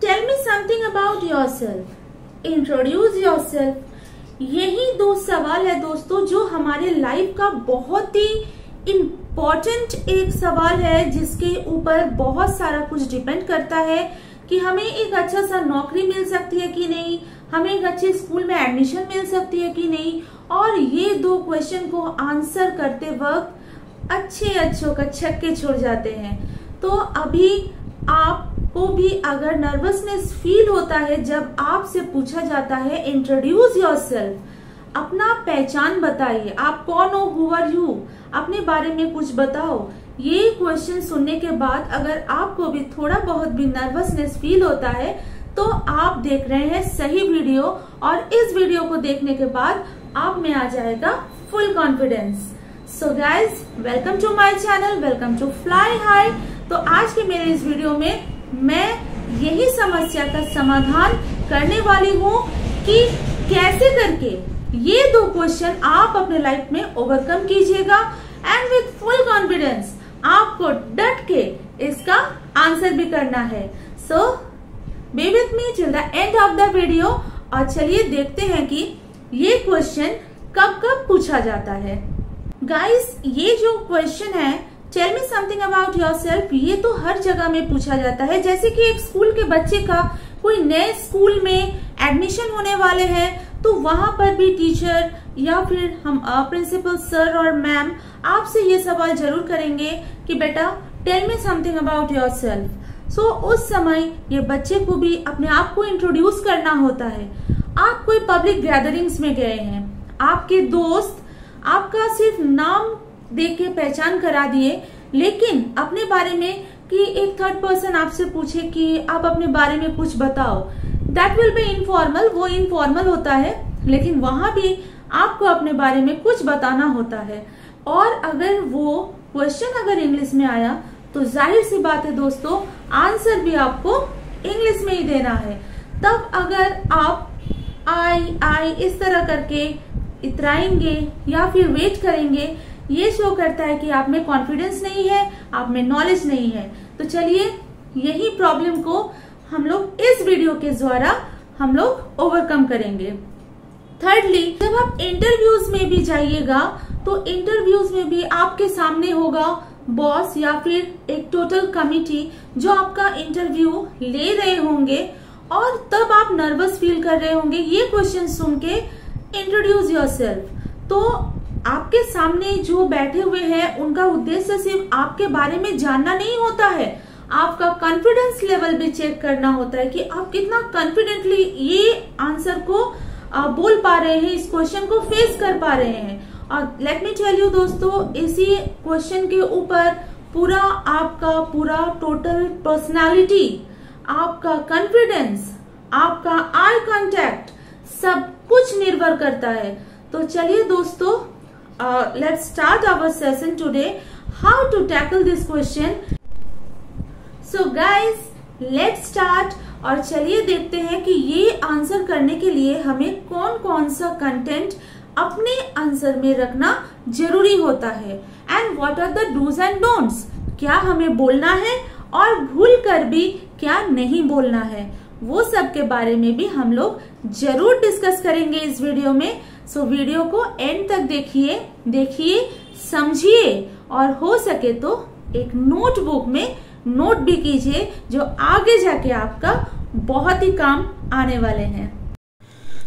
Tell me something about yourself, introduce yourself. यही दो सवाल है दोस्तों जो हमारे लाइफ का बहुत ही इम्पोर्टेंट एक सवाल है, जिसके ऊपर बहुत सारा कुछ डिपेंड करता है कि हमें एक अच्छा सा नौकरी मिल सकती है कि नहीं, हमें एक अच्छे स्कूल में एडमिशन मिल सकती है कि नहीं। और ये दो क्वेश्चन को आंसर करते वक्त अच्छों का छक्के छोड़ जाते हैं। तो अभी आपको भी अगर नर्वसनेस फील होता है जब आपसे पूछा जाता है इंट्रोड्यूस योरसेल्फ, अपना पहचान बताइए, आप कौन हो, हु आर यू, अपने बारे में कुछ बताओ, ये क्वेश्चन सुनने के बाद अगर आपको भी थोड़ा बहुत भी नर्वसनेस फील होता है तो आप देख रहे हैं सही वीडियो, और इस वीडियो को देखने के बाद आप में आ जाएगा full confidence. So guys, welcome to my channel, welcome to Fly High. तो आज के मेरे इस वीडियो में मैं यही समस्या का समाधान करने वाली हूँ कि कैसे करके ये दो क्वेश्चन आप अपने लाइफ में ओवरकम कीजिएगा एंड विथ फुल कॉन्फिडेंस आपको डट के इसका आंसर भी करना है। So be with me till the end of the video, और चलिए देखते हैं कि ये क्वेश्चन कब कब पूछा जाता है। गाइस, ये जो क्वेश्चन है tell me something about yourself, ये तो हर जगह में पूछा जाता है। जैसे कि एक स्कूल के बच्चे का कोई नए स्कूल में एडमिशन होने वाले हैं तो वहां पर भी टीचर या फिर हम प्रिंसिपल सर और मैम आपसे ये सवाल जरूर करेंगे कि बेटा tell me something about yourself. So उस समय ये बच्चे को भी अपने आप को इंट्रोड्यूस करना होता है। आप कोई पब्लिक गैदरिंग्स में गए हैं, आपके दोस्त आपका सिर्फ नाम देख के पहचान करा दिए, लेकिन अपने बारे में कि एक थर्ड पर्सन आपसे पूछे कि आप अपने बारे में कुछ बताओ, दैट विल बी इनफॉर्मल, वो इनफॉर्मल होता है, लेकिन वहां भी आपको अपने बारे में कुछ बताना होता है। और अगर वो क्वेश्चन अगर इंग्लिश में आया तो जाहिर सी बात है दोस्तों, आंसर भी आपको इंग्लिश में ही देना है। तब अगर आप आई इस तरह करके इतराएंगे या फिर वेट करेंगे, ये शो करता है कि आप में कॉन्फिडेंस नहीं है, आप में नॉलेज नहीं है। तो चलिए यही प्रॉब्लम को हम लोग इस वीडियो के द्वारा हम लोग ओवरकम करेंगे। थर्डली, जब आप इंटरव्यूज में भी जाइएगा तो इंटरव्यूज में भी आपके सामने होगा बॉस या फिर एक टोटल कमिटी जो आपका इंटरव्यू ले रहे होंगे, और तब आप नर्वस फील कर रहे होंगे ये क्वेश्चन सुन के इंट्रोड्यूस योरसेल्फ। तो आपके सामने जो बैठे हुए हैं उनका उद्देश्य सिर्फ आपके बारे में जानना नहीं होता है, आपका कॉन्फिडेंस लेवल भी चेक करना होता है कि आप कितना कॉन्फिडेंटली ये आंसर को बोल पा रहे हैं, इस क्वेश्चन को फेस कर पा रहे हैं। और लेट मी टेल यू दोस्तों, इसी क्वेश्चन के ऊपर पूरा आपका पूरा टोटल पर्सनालिटी, आपका कॉन्फिडेंस, आपका आई कांटेक्ट सब कुछ निर्भर करता है। तो चलिए दोस्तों, let's start our session today, how to tackle this question. So guys, let's start, और चलिए देखते हैं कि ये आंसर करने के लिए हमें कौन कौन सा कंटेंट अपने आंसर में रखना जरूरी होता है, and what are the dos and don'ts, क्या हमें बोलना है और भूल कर भी क्या नहीं बोलना है, वो सब के बारे में भी हम लोग जरूर डिस्कस करेंगे इस वीडियो में। सो वीडियो को एंड तक देखिए, समझिए, और हो सके तो एक नोटबुक में नोट भी कीजिए जो आगे जाके आपका बहुत ही काम आने वाले हैं।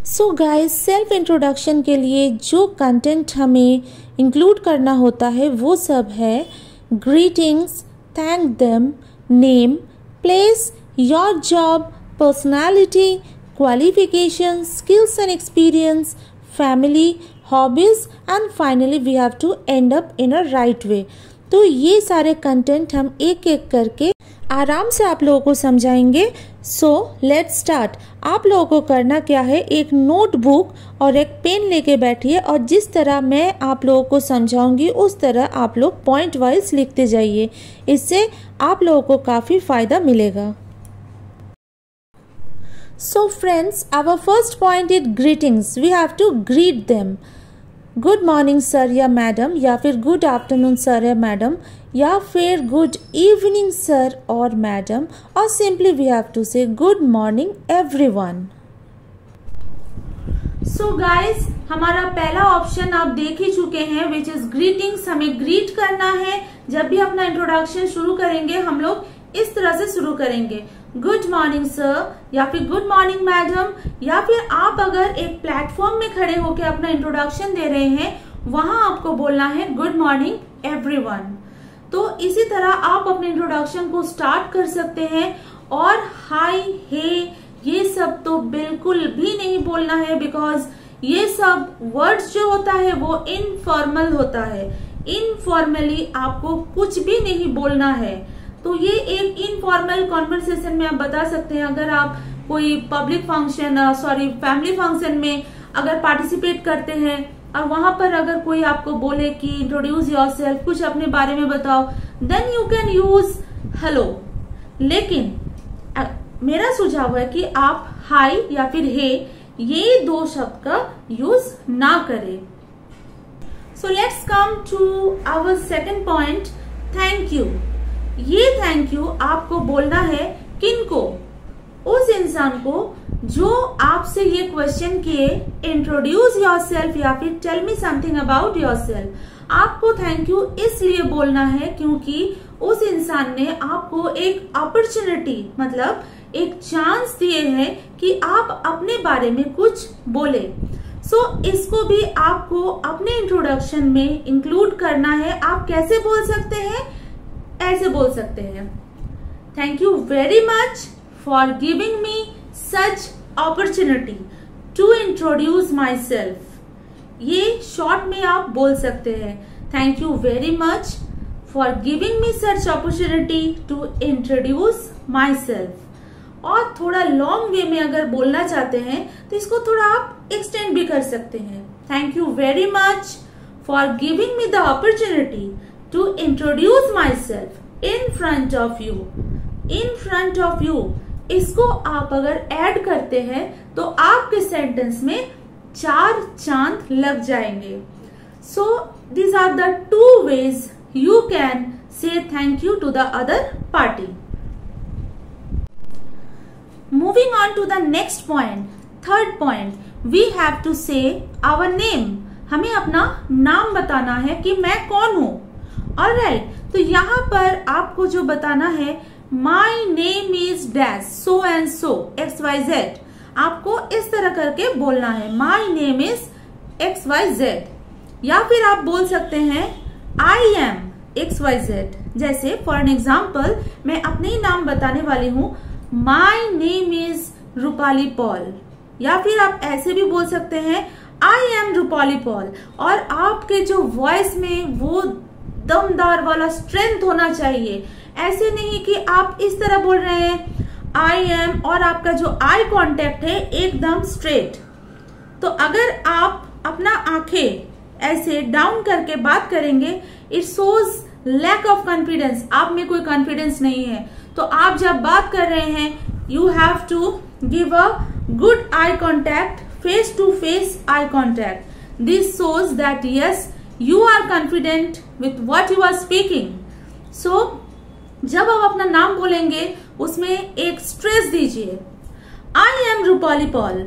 सो गाइस, सेल्फ इंट्रोडक्शन के लिए जो कंटेंट हमें इंक्लूड करना होता है वो सब है greetings, thank them, name, place, your job, personality, qualification, skills and experience, family, hobbies, and finally we have to end up in a right way। तो ये सारे कंटेंट हम एक एक करके आराम से आप लोगों को समझाएंगे। So let's start. आप लोगों को करना क्या है, एक नोटबुक और एक पेन लेके बैठिए, और जिस तरह मैं आप लोगों को समझाऊंगी उस तरह आप लोग पॉइंट वाइज लिखते जाइए, इससे आप लोगों को काफ़ी फ़ायदा मिलेगा। So friends, our first point is greetings. We have to greet them. Good morning sir या मैडम, या फिर गुड आफ्टरनून सर या मैडम, या फिर गुड इवनिंग सर और मैडम, और सिंपली वी हैव टू से good morning everyone. So guys, हमारा पहला ऑप्शन आप देख ही चुके हैं, विच इज ग्रीटिंग्स। हमें ग्रीट करना है। जब भी अपना इंट्रोडक्शन शुरू करेंगे हम लोग इस तरह से शुरू करेंगे, गुड मॉर्निंग सर या फिर गुड मॉर्निंग मैडम, या फिर आप अगर एक प्लेटफॉर्म में खड़े होकर अपना इंट्रोडक्शन दे रहे हैं वहां आपको बोलना है गुड मॉर्निंग एवरीवन। तो इसी तरह आप अपने इंट्रोडक्शन को स्टार्ट कर सकते हैं। और हाय, हे, ये सब तो बिल्कुल भी नहीं बोलना है, बिकॉज ये सब वर्ड्स जो होता है वो इनफॉर्मल होता है। इनफॉर्मली आपको कुछ भी नहीं बोलना है। तो ये एक इनफॉर्मल कॉन्वर्सेशन में आप बता सकते हैं। अगर आप कोई पब्लिक फंक्शन फैमिली फंक्शन में अगर पार्टिसिपेट करते हैं और वहां पर अगर कोई आपको बोले कि इंट्रोड्यूस योरसेल्फ, कुछ अपने बारे में बताओ, then you can use hello. लेकिन मेरा सुझाव है कि आप हाय या फिर हे, ये दो शब्द का यूज ना करें। So let's come to our second point, thank you. ये थैंक यू आपको बोलना है किनको? उस इंसान को जो आपसे ये क्वेश्चन किए, इंट्रोड्यूस योरसेल्फ या फिर tell me something about yourself. आपको थैंक यू इसलिए बोलना है क्योंकि उस इंसान ने आपको एक अपॉर्चुनिटी, मतलब एक चांस दिए हैं कि आप अपने बारे में कुछ बोले। सो इसको भी आपको अपने इंट्रोडक्शन में इंक्लूड करना है। आप कैसे बोल सकते हैं? ऐसे बोल सकते हैं, thank you very much for giving me such opportunity to introduce myself. ये शॉर्ट में आप बोल सकते हैं, thank you very much for giving me such opportunity to introduce myself. और थोड़ा लॉन्ग वे में अगर बोलना चाहते हैं तो इसको थोड़ा आप एक्सटेंड भी कर सकते हैं, thank you very much for giving me the opportunity to introduce myself in front of you। in front of you इसको आप अगर ऐड करते हैं तो आपके सेंटेंस में 4 चांद लग जाएंगे। So these are the 2 ways you can say thank you to the other party। Moving on to the next point, third point, we have to say our name। हमें अपना नाम बताना है कि मैं कौन हूं। ऑलराइट, तो यहाँ पर आपको जो बताना है, my name is dash so and so XYZ। आपको इस तरह करके बोलना है, माई नेम इज XYZ। या फिर आप बोल सकते हैं आई एम XYZ। जैसे फॉर एन एग्जाम्पल मैं अपने ही नाम बताने वाली हूँ, my name is Rupali Paul. या फिर आप ऐसे भी बोल सकते हैं आई एम रूपाली पॉल। और आपके जो वॉइस में वो दमदार वाला स्ट्रेंथ होना चाहिए। ऐसे नहीं कि आप इस तरह बोल रहे हैं आई एम और आपका जो आई कांटेक्ट है एकदम स्ट्रेट। तो अगर आप अपना आंखें ऐसे डाउन करके बात करेंगे, it shows lack of confidence. आप में कोई कॉन्फिडेंस नहीं है। तो आप जब बात कर रहे हैं, you have to give a good eye contact, face to face eye contact. This shows that yes you are confident with what you are speaking। so जब आप अपना नाम बोलेंगे उसमें एक स्ट्रेस दीजिए, I am रूपाली पॉल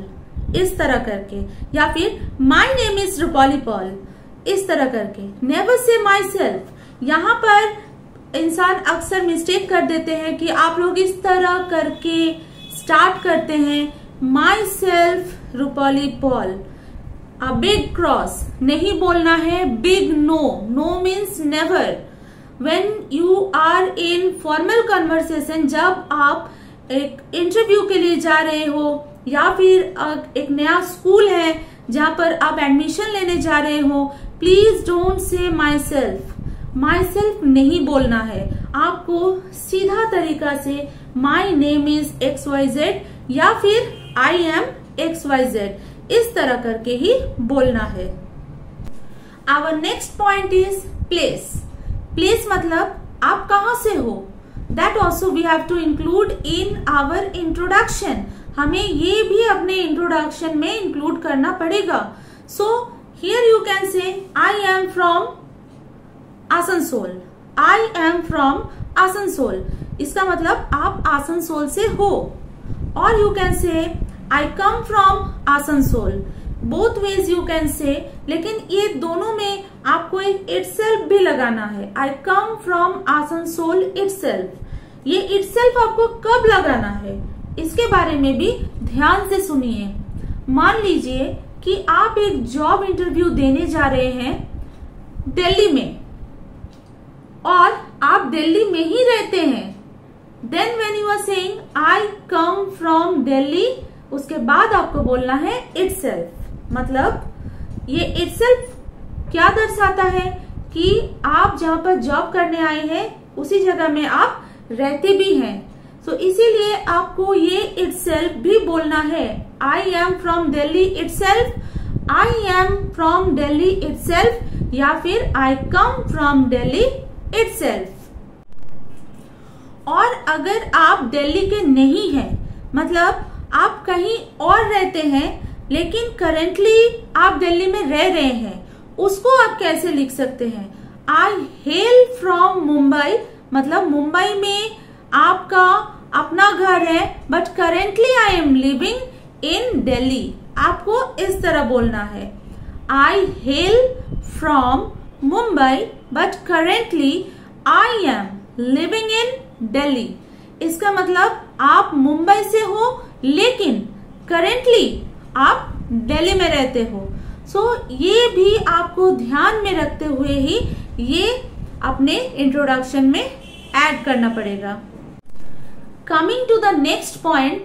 इस तरह करके, या फिर my name is Rupali Paul इस तरह करके। never say myself। यहाँ पर इंसान अक्सर मिस्टेक कर देते हैं कि आप लोग इस तरह करके स्टार्ट करते हैं, myself Rupali Paul. A big cross नहीं बोलना है, big no। No means never। When you are in formal conversation, जब आप एक इंटरव्यू के लिए जा रहे हो या फिर एक नया स्कूल है जहां पर आप एडमिशन लेने जा रहे हो, please don't say my self. My self नहीं बोलना है, आपको सीधा तरीका से माई नेम इज XYZ या फिर आई एम XYZ इस तरह करके ही बोलना है। Our next point is place. Place मतलब आप कहां से हो, that also we have to include in our introduction. हमें ये भी अपने इंट्रोडक्शन में इंक्लूड करना पड़ेगा। So here you can say I am from Asansol. I am from Asansol, इसका मतलब आप आसनसोल से हो। और you can say I come from Asansol. Both ways you can से, लेकिन ये दोनों में आपको एक इटसेल्फ भी लगाना है। आई कम फ्रॉम आसनसोल इटसेल्फ। ये इटसेल्फ आपको कब लगाना है इसके बारे में भी ध्यान से सुनिए। मान लीजिए कि आप एक जॉब इंटरव्यू देने जा रहे हैं दिल्ली में और आप दिल्ली में ही रहते हैं। Then when you are saying I come from Delhi, उसके बाद आपको बोलना है इटसेल्फ। मतलब ये इटसेल्फ क्या दर्शाता है कि आप जहां पर जॉब करने आए हैं उसी जगह में आप रहते भी हैं। सो इसीलिए आपको ये इटसेल्फ भी बोलना है। I am from Delhi itself, I am from Delhi itself, या फिर आई कम फ्रॉम दिल्ली इटसेल्फ। और अगर आप दिल्ली के नहीं हैं, मतलब आप कहीं और रहते हैं लेकिन करेंटली आप दिल्ली में रह रहे हैं, उसको आप कैसे लिख सकते हैं? आई हेल फ्रॉम मुंबई, मतलब मुंबई में आपका अपना घर है but currently I am living in Delhi. आपको इस तरह बोलना है, I hail from Mumbai but currently I am living in Delhi. इसका मतलब आप मुंबई से हो लेकिन करेंटली आप दिल्ली में रहते हो। सो ये भी आपको ध्यान में रखते हुए ही ये अपने इंट्रोडक्शन में ऐड करना पड़ेगा। Coming to the next point,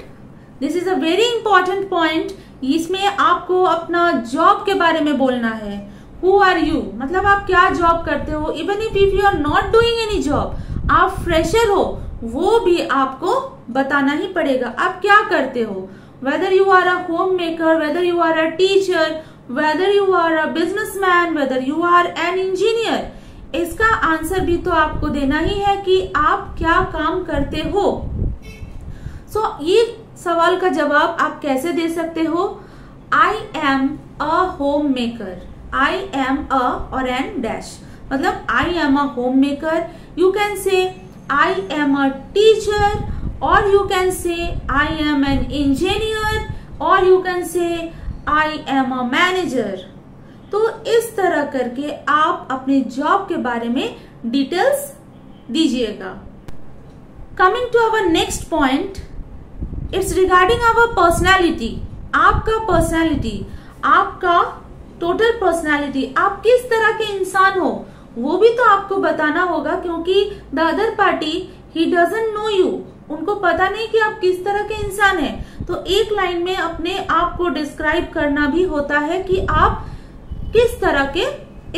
this is a very important point. इसमें आपको अपना जॉब के बारे में बोलना है। हु आर यू, मतलब आप क्या जॉब करते हो। Even if you are not doing any job, आप फ्रेशर हो, वो भी आपको बताना ही पड़ेगा आप क्या करते हो। Whether you are a home maker, whether you are a teacher, whether you are a businessman, whether you are an engineer, इसका आंसर भी तो आपको देना ही है कि आप क्या काम करते हो। सो ये सवाल का जवाब आप कैसे दे सकते हो? I am a home maker, I am a or an dash, मतलब I am a home maker. You can say I am a teacher, और you can say I am an engineer, और you can say I am a manager. तो इस तरह करके आप अपने job के बारे में डिटेल्स दीजिएगा। Coming to our next point, it's regarding our personality. आपका पर्सनैलिटी, आपका टोटल पर्सनैलिटी, आप किस तरह के इंसान हो वो भी तो आपको बताना होगा, क्योंकि the other party he doesn't know you, उनको पता नहीं कि आप किस तरह के इंसान हैं। तो एक लाइन में अपने आप को डिस्क्राइब करना भी होता है कि आप किस तरह के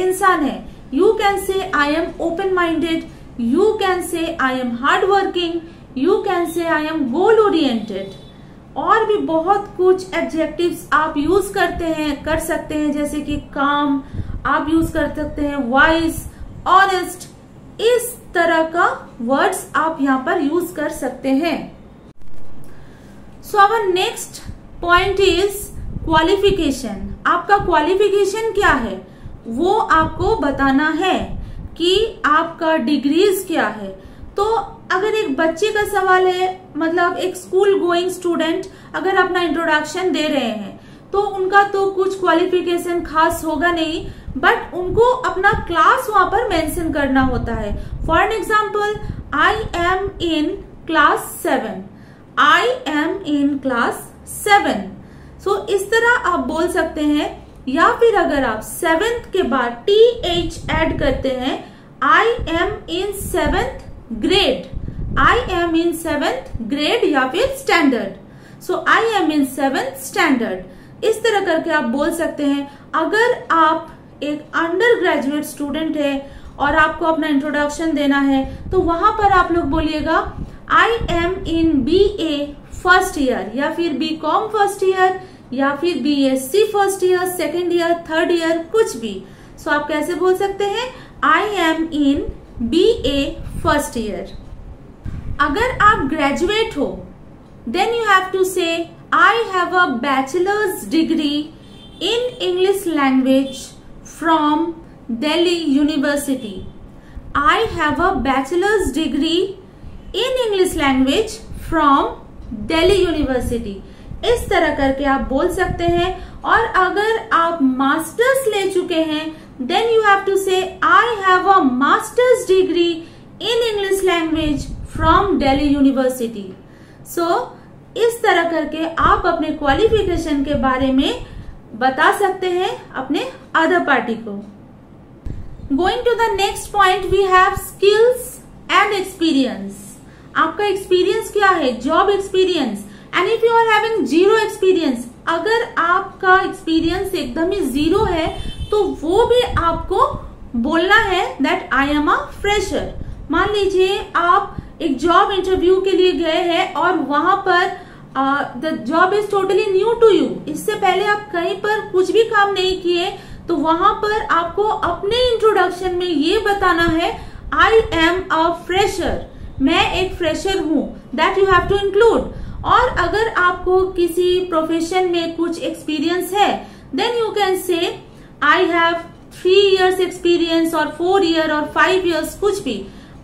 इंसान हैं। You can say I am open minded, you can say I am hard working, you can say I M goal oriented, और भी बहुत कुछ एडजेक्टिव्स आप यूज करते हैं, कर सकते हैं, जैसे कि काम आप यूज कर सकते हैं, वाइज, ऑनेस्ट, इस तरह का वर्ड्स आप यहाँ पर यूज कर सकते हैं। So our next point is qualification. आपका क्वालिफिकेशन क्या है वो आपको बताना है कि आपका डिग्रीज क्या है। तो अगर एक बच्चे का सवाल है, मतलब एक स्कूल गोइंग स्टूडेंट अगर अपना इंट्रोडक्शन दे रहे हैं तो उनका तो कुछ क्वालिफिकेशन खास होगा नहीं, बट उनको अपना क्लास वहां पर मेंशन करना होता है। For an example, I am in class 7, I am in class 7। सो इस तरह आप बोल सकते हैं, या फिर अगर आप 7th के बाद TH ऐड करते हैं, I am in 7th grade, I am in 7th grade या फिर standard. So I am in 7th standard, इस तरह करके आप बोल सकते हैं। अगर आप एक अंडर ग्रेजुएट स्टूडेंट है और आपको अपना इंट्रोडक्शन देना है तो वहां पर आप लोग बोलिएगा I am in BA first year, या फिर BCom फर्स्ट ईयर, या फिर BSc first year, second year, third year, कुछ भी। सो आप कैसे बोल सकते हैं? I am in BA first year. अगर आप ग्रेजुएट हो then you have to say I have a bachelors degree in English language from Delhi University. I have a bachelor's degree in English language from Delhi University. इस तरह करके आप बोल सकते हैं। और अगर आप मास्टर्स ले चुके हैं then you have to say I have a masters degree in English language from Delhi university. So इस तरह करके आप अपने क्वालिफिकेशन के बारे में बता सकते हैं अपने अदर पार्टी को। Going to the next point, we have skills and experience. आपका एक्सपीरियंस क्या है? Job experience. And if you are having zero experience, अगर आपका एक्सपीरियंस एकदम ही जीरो है तो वो भी आपको बोलना है that I am a fresher. मान लीजिए आप एक जॉब इंटरव्यू के लिए गए हैं और वहां पर the job is totally new to you, इससे पहले आप कहीं पर कुछ भी काम नहीं किए, तो वहां पर आपको अपने इंट्रोडक्शन में ये बताना है आई एम अ फ्रेशर, मैं एक फ्रेशर हूं, that you have to include. और अगर आपको किसी प्रोफेशन में कुछ एक्सपीरियंस है then you can say I have 3 years experience और 4 years और 5 years, कुछ भी।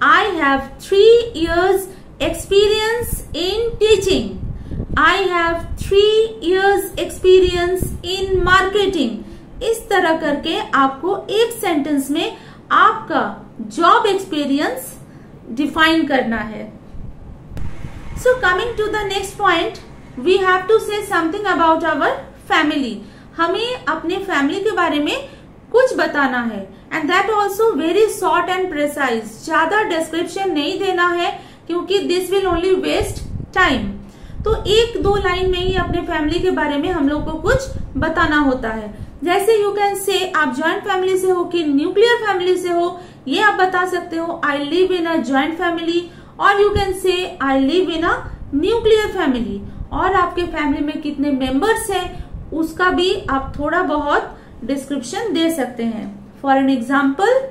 I have 3 years experience in teaching, I have 3 years experience in marketing. इस तरह करके आपको एक सेंटेंस में आपका जॉब एक्सपीरियंस डिफाइन करना है। So coming to the next point, we have to say something about our family. हमें अपने फैमिली के बारे में कुछ बताना है and that also very short and precise. ज्यादा डिस्क्रिप्शन नहीं देना है क्योंकि this will only waste time. तो 1-2 लाइन में ही अपने फैमिली के बारे में हम लोग को कुछ बताना होता है। जैसे यू कैन से आप ज्वाइंट फैमिली से हो कि न्यूक्लियर फैमिली से हो, ये आप बता सकते हो I live in a joint family, और you can say I live in a nuclear family. और आपके फैमिली में कितने मेंबर्स हैं उसका भी आप थोड़ा बहुत डिस्क्रिप्शन दे सकते हैं। For an example,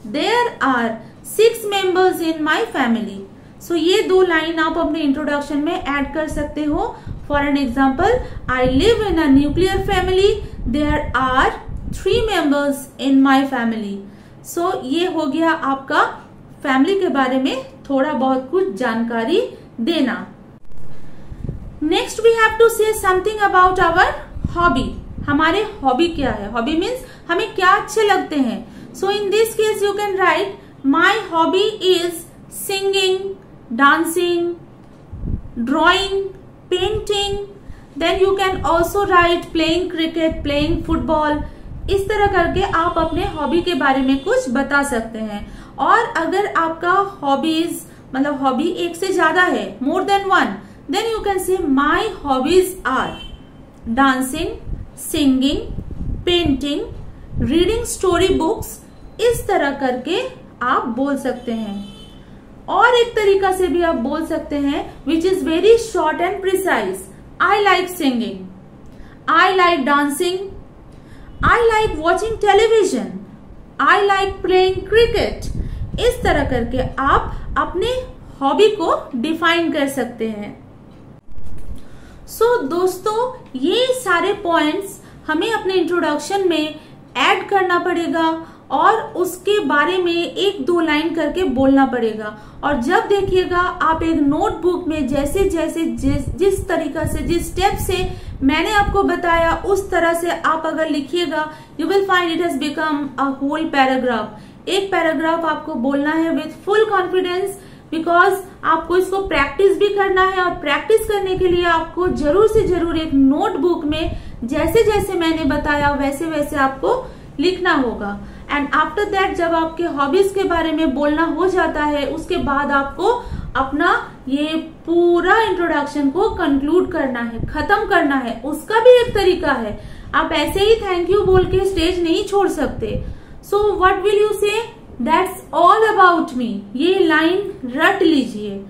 there are 6 members in my family. So ये 2 लाइन आप अपने इंट्रोडक्शन में ऐड कर सकते हो। For an example, I live in a nuclear family, there are 3 members in my family. So ये हो गया आपका फैमिली के बारे में थोड़ा बहुत कुछ जानकारी देना। Next we have to say something about our hobby. हमारे हॉबी क्या है? हॉबी मीन्स हमें क्या अच्छे लगते हैं। So in this case you can write my hobby is singing, dancing, drawing, painting. Then you can also write playing cricket, playing football. इस तरह करके आप अपने हॉबी के बारे में कुछ बता सकते हैं। और अगर आपका हॉबीज मतलब हॉबी एक से ज्यादा है, more than 1, then you can say my hobbies are dancing, singing, painting, reading story books. इस तरह करके आप बोल सकते हैं। और एक तरीका से भी आप बोल सकते हैं which is very short and precise. I like singing, I like dancing, I like watching television, I like playing cricket. इस तरह करके आप अपने हॉबी को डिफाइन कर सकते हैं। सो दोस्तों, ये सारे पॉइंट्स हमें अपने इंट्रोडक्शन में ऐड करना पड़ेगा और उसके बारे में 1-2 लाइन करके बोलना पड़ेगा। और जब देखिएगा आप एक नोटबुक में जैसे जैसे जिस तरीका से, जिस स्टेप से मैंने आपको बताया उस तरह से आप अगर लिखिएगा, you will find it has become a whole paragraph. एक पैराग्राफ आपको बोलना है विथ फुल कॉन्फिडेंस, बिकॉज आपको इसको प्रैक्टिस भी करना है। और प्रैक्टिस करने के लिए आपको जरूर से जरूर एक नोटबुक में जैसे जैसे मैंने बताया वैसे वैसे आपको लिखना होगा। एंड आफ्टर दैट जब आपके हॉबीज के बारे में बोलना हो जाता है, उसके बाद आपको अपना ये पूरा इंट्रोडक्शन को कंक्लूड करना है, खत्म करना है। उसका भी एक तरीका है, आप ऐसे ही थैंक यू बोल के स्टेज नहीं छोड़ सकते। सो व्हाट विल यू से? That's all about me. ये लाइन रट लीजिए,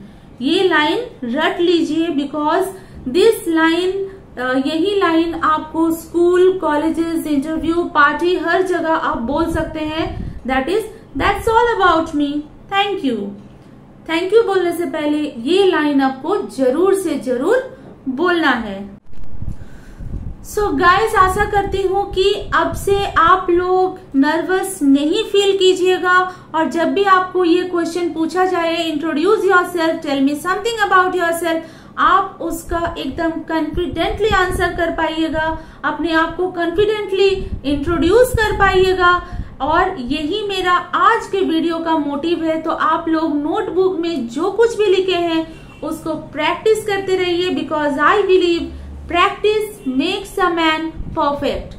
ये लाइन रट लीजिए, बिकॉज दिस लाइन, यही लाइन आपको स्कूल, कॉलेजेस, इंटरव्यू, पार्टी, हर जगह आप बोल सकते हैं। That's all about me, thank you. Thank you बोलने से पहले ये लाइन आपको जरूर से जरूर बोलना है। सो गाइस, आशा करती हूँ कि अब से आप लोग नर्वस नहीं फील कीजिएगा और जब भी आपको ये क्वेश्चन पूछा जाए, introduce yourself, tell me something about yourself, आप उसका एकदम कॉन्फिडेंटली आंसर कर पाइएगा, अपने आप को कॉन्फिडेंटली इंट्रोड्यूस कर पाइएगा। और यही मेरा आज के वीडियो का मोटिव है। तो आप लोग नोटबुक में जो कुछ भी लिखे हैं उसको प्रैक्टिस करते रहिए, because I believe practice makes a man perfect.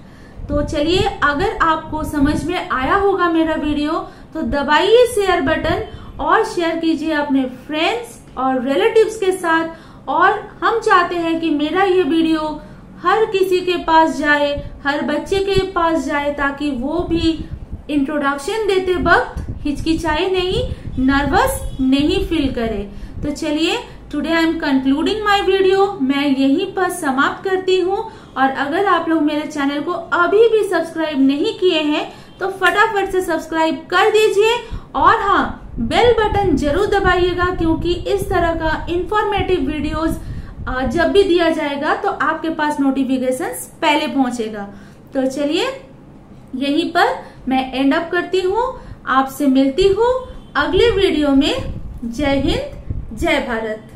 तो चलिए, अगर आपको समझ में आया होगा मेरा वीडियो तो दबाइए शेयर बटन और शेयर कीजिए अपने फ्रेंड्स और रिलेटिव्स के साथ। और हम चाहते हैं कि मेरा ये वीडियो हर किसी के पास जाए, हर बच्चे के पास जाए, ताकि वो भी इंट्रोडक्शन देते वक्त हिचकिचाए नहीं, नर्वस नहीं फील करे। तो चलिए, today I am concluding my video. मैं यहीं पर समाप्त करती हूँ। और अगर आप लोग मेरे चैनल को अभी भी सब्सक्राइब नहीं किए हैं तो फटाफट से सब्सक्राइब कर दीजिए और हाँ, बेल बटन जरूर दबाइएगा, क्योंकि इस तरह का इंफॉर्मेटिव वीडियोस जब भी दिया जाएगा तो आपके पास नोटिफिकेशंस पहले पहुंचेगा। तो चलिए, यहीं पर मैं एंड अप करती हूँ। आपसे मिलती हूँ अगले वीडियो में। जय हिंद, जय भारत।